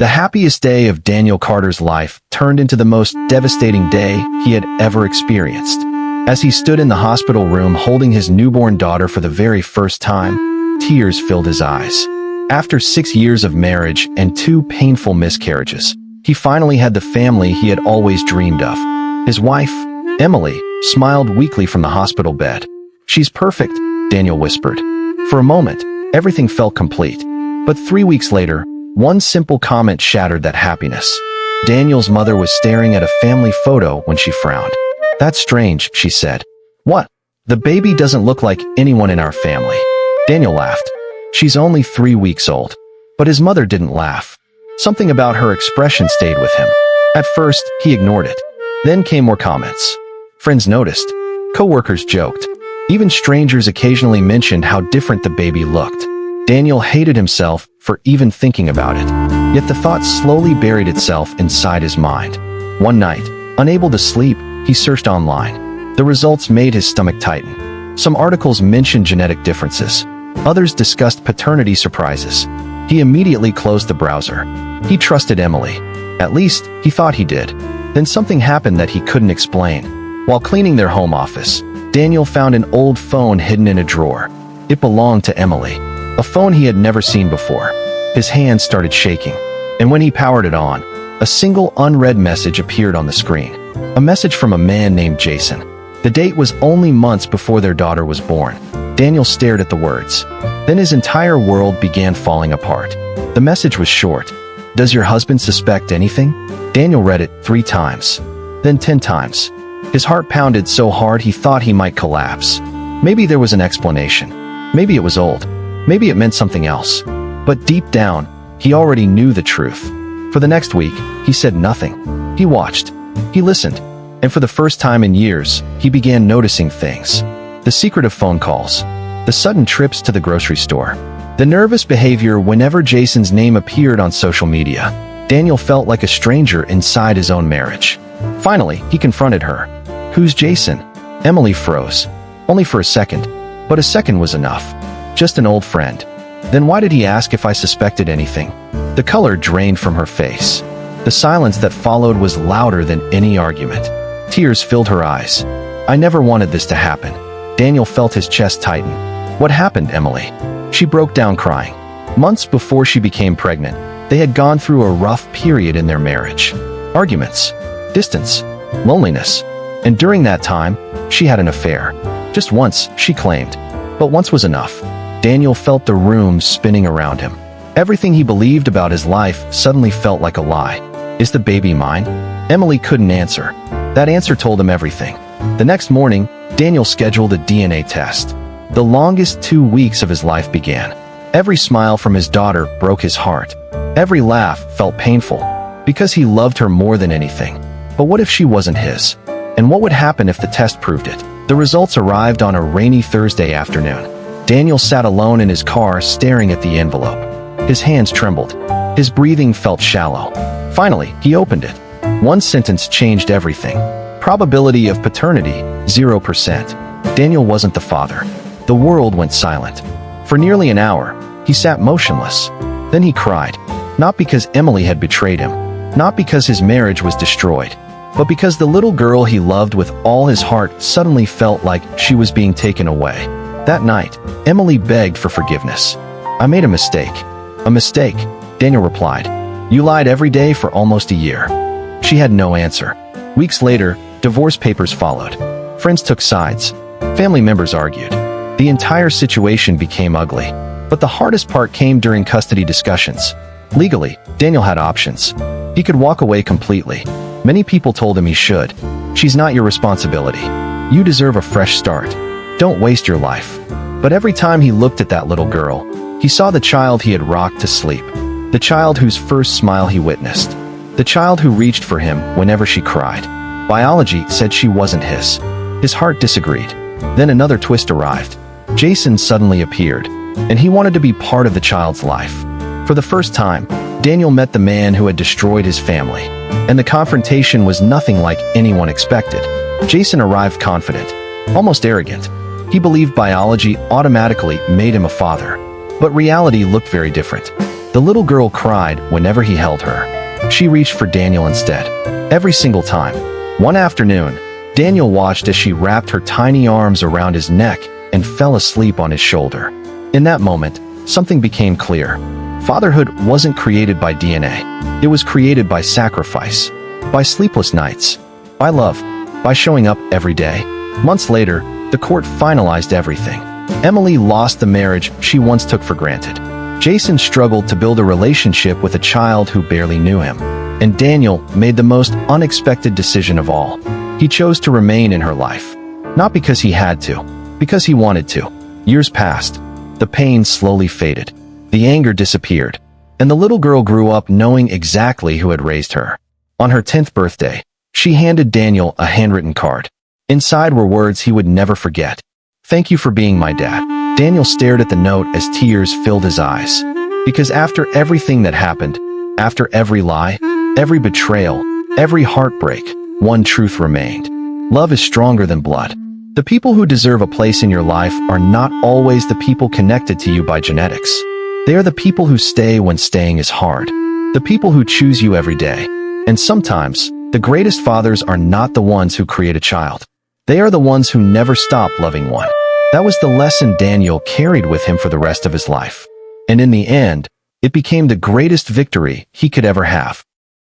The happiest day of Daniel Carter's life turned into the most devastating day he had ever experienced. As he stood in the hospital room holding his newborn daughter for the very first time, tears filled his eyes. After 6 years of marriage and 2 painful miscarriages, he finally had the family he had always dreamed of. His wife, Emily, smiled weakly from the hospital bed. "She's perfect," Daniel whispered. For a moment, everything felt complete. But 3 weeks later, one simple comment shattered that happiness. Daniel's mother was staring at a family photo when she frowned. "That's strange," she said. "What? The baby doesn't look like anyone in our family." Daniel laughed. "She's only 3 weeks old." But his mother didn't laugh. Something about her expression stayed with him. At first, he ignored it. Then came more comments. Friends noticed. Co-workers joked. Even strangers occasionally mentioned how different the baby looked. Daniel hated himself for even thinking about it. Yet the thought slowly buried itself inside his mind. One night, unable to sleep, he searched online. The results made his stomach tighten. Some articles mentioned genetic differences. Others discussed paternity surprises. He immediately closed the browser. He trusted Emily. At least, he thought he did. Then something happened that he couldn't explain. While cleaning their home office, Daniel found an old phone hidden in a drawer. It belonged to Emily, a phone he had never seen before. His hands started shaking, and when he powered it on, a single unread message appeared on the screen. A message from a man named Jason. The date was only months before their daughter was born. Daniel stared at the words. Then his entire world began falling apart. The message was short. "Does your husband suspect anything?" Daniel read it 3 times, then 10 times. His heart pounded so hard he thought he might collapse. Maybe there was an explanation. Maybe it was old. Maybe it meant something else. But deep down, he already knew the truth. For the next week, he said nothing. He watched. He listened. And for the first time in years, he began noticing things. The secretive phone calls. The sudden trips to the grocery store. The nervous behavior whenever Jason's name appeared on social media. Daniel felt like a stranger inside his own marriage. Finally, he confronted her. "Who's Jason?" Emily froze. Only for a second. But a second was enough. Just an old friend. Then why did he ask if I suspected anything? The color drained from her face. The silence that followed was louder than any argument. Tears filled her eyes. "I never wanted this to happen." Daniel felt his chest tighten. "What happened, Emily?" She broke down crying. Months before she became pregnant, they had gone through a rough period in their marriage. Arguments, distance, loneliness. And during that time, she had an affair. Just once, she claimed. But once was enough. Daniel felt the room spinning around him. Everything he believed about his life suddenly felt like a lie. "Is the baby mine?" Emily couldn't answer. That answer told him everything. The next morning, Daniel scheduled a DNA test. The longest 2 weeks of his life began. Every smile from his daughter broke his heart. Every laugh felt painful, because he loved her more than anything. But what if she wasn't his? And what would happen if the test proved it? The results arrived on a rainy Thursday afternoon. Daniel sat alone in his car staring at the envelope. His hands trembled. His breathing felt shallow. Finally, he opened it. One sentence changed everything. Probability of paternity, 0%. Daniel wasn't the father. The world went silent. For nearly an hour, he sat motionless. Then he cried. Not because Emily had betrayed him. Not because his marriage was destroyed. But because the little girl he loved with all his heart suddenly felt like she was being taken away. That night, Emily begged for forgiveness. "I made a mistake." "A mistake?" Daniel replied. "You lied every day for almost a year." She had no answer. Weeks later, divorce papers followed. Friends took sides. Family members argued. The entire situation became ugly. But the hardest part came during custody discussions. Legally, Daniel had options. He could walk away completely. Many people told him he should. "She's not your responsibility. You deserve a fresh start. Don't waste your life." But every time he looked at that little girl, he saw the child he had rocked to sleep. The child whose first smile he witnessed. The child who reached for him whenever she cried. Biology said she wasn't his. His heart disagreed. Then another twist arrived. Jason suddenly appeared, and he wanted to be part of the child's life. For the first time, Daniel met the man who had destroyed his family. And the confrontation was nothing like anyone expected. Jason arrived confident, almost arrogant. He believed biology automatically made him a father. But reality looked very different. The little girl cried whenever he held her. She reached for Daniel instead. Every single time. One afternoon, Daniel watched as she wrapped her tiny arms around his neck and fell asleep on his shoulder. In that moment, something became clear. Fatherhood wasn't created by DNA. It was created by sacrifice, by sleepless nights, by love, by showing up every day. Months later, the court finalized everything. Emily lost the marriage she once took for granted. Jason struggled to build a relationship with a child who barely knew him. And Daniel made the most unexpected decision of all. He chose to remain in her life. Not because he had to, because he wanted to. Years passed. The pain slowly faded. The anger disappeared. And the little girl grew up knowing exactly who had raised her. On her 10th birthday, she handed Daniel a handwritten card. Inside were words he would never forget. "Thank you for being my dad." Daniel stared at the note as tears filled his eyes. Because after everything that happened, after every lie, every betrayal, every heartbreak, one truth remained. Love is stronger than blood. The people who deserve a place in your life are not always the people connected to you by genetics. They are the people who stay when staying is hard. The people who choose you every day. And sometimes, the greatest fathers are not the ones who create a child. They are the ones who never stop loving one. That was the lesson Daniel carried with him for the rest of his life. And in the end, it became the greatest victory he could ever have.